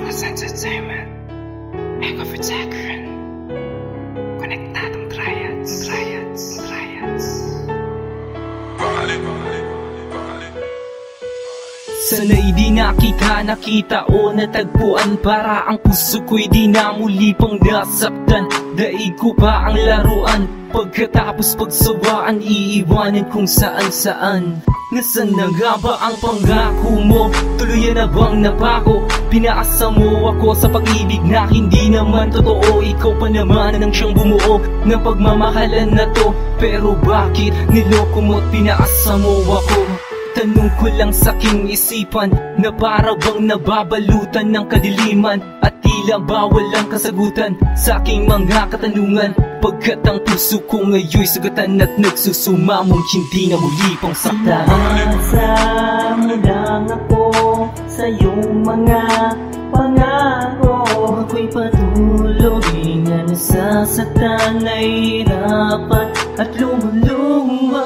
Focus Entertainment, Echo Protection, Konektadong Triads. Sana'y di nakita o natagpuan, para ang puso ko'y di na muli pang nasaktan. Daig ko pa ang laruan, pagkatapos pagsawaan iiwanan kung saan. Nasaan na nga ba ang pangako mo? Tuluyan na bang napako? Pinaasa mo ako sa pag-ibig na hindi naman totoo. Ikaw pa naman ang siyang bumuo ng pagmamahalan na to. Pero bakit niloko mo at pinaasa mo ako? Tanong ko lang sa aking isipan, na para bang nababalutan ng kadiliman, at tila bawal ang kasagutan sa aking mga katanungan. Pagkat ang puso ko ngayon'y sugatan at nagsusumamong hindi na muli pang saktan. Pinasa mo lang ako sa iyong mga pangako. Ako'y patuloy na nasasaktan, nahihirapan at lumulungwa.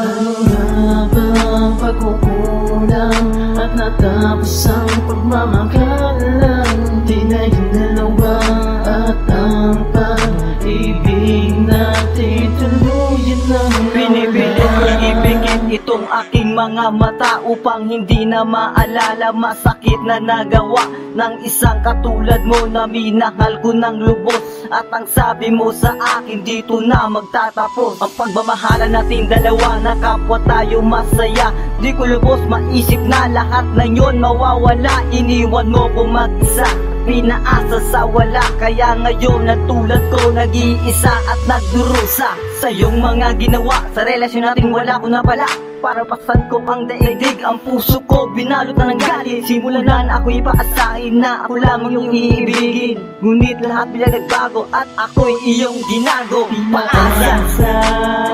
Ano nga ba ang pagkukulang at natapos ang pagmamakalan? Di na yung dalawa at ang pag-ibig natin tuluyan lang. Pinipilit iibigin itong aking mga mata upang hindi na maalala masakit na nagawa ng isang katulad mo na minahal ko ng lubos. At ang sabi mo sa akin, dito na magtatapos ang pagmamahalan natin dalawa, na kapwa tayo masaya. Di ko lubos maisip na lahat na yun mawawala. Iniwan mo ko mag-isa, pinaasa sa wala. Kaya ngayon na tulad ko nag-iisa at nagdurusa sa iyong mga ginawa. Sa relasyon natin wala ko na pala, para pasan ko ang daigdig. Ang puso ko binalot na ng galit. Simulan na ako'y paasahin na ako lamang yung iibigin. Ngunit lahat bila nagbago at ako'y iyong ginago. Pinasa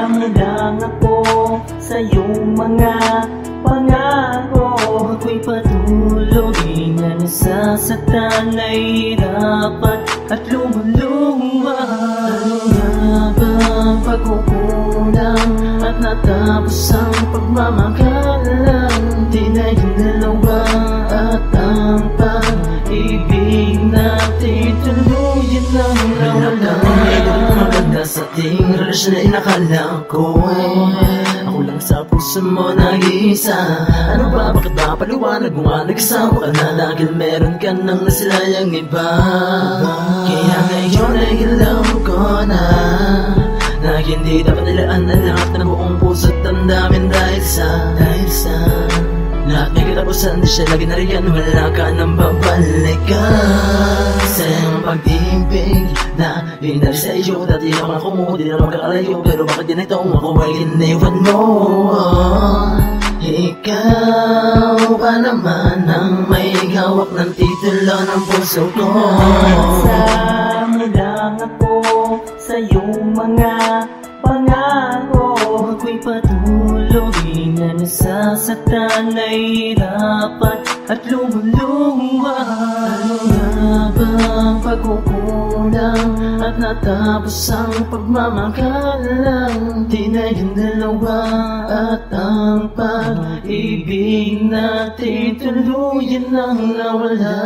mo lang ako sa iyong mga pangako. Ako'y patuloy na nasasaktan, nahihirapan at lumulungwa. Ano nga ba ang pagkukulang at natapos ang pagmamakalan? Di na yung dalawa at ang pag-ibig natin tuluyan lang nawala. Maganda sa ating relasyon na inakala ko ako lang sa puso mo nag-iisa. Ano ba, bakit ba paliwanag mo nga nagkasama ka na? Dahil meron ka nang nasilayang iba. Kaya ngayon ay alam ko na hindi dapat nilaan ang lahat ng buong puso't damdamin dahil sa lahat may katapusan. Di siya lagi nariyan, wala ka nang babalikan. Sa iyong pag-ibig na binali sa iyo, dati ako mo, di na magkakalayo. Pero bakit ganito ako ay iniwan mo? Ikaw ba naman ang may hawak ng titulo ng puso ko? Pinasa mo lang ako sa iyong mga pangako. Ako'y patuloy na nasasaktan, nahihirapan at lumulungwa. Ano nga ba ang pagkukulang at natapos ang pagmamakalan? Di na yung dalawa at ang pag-ibig natin tuluyan lang nawala.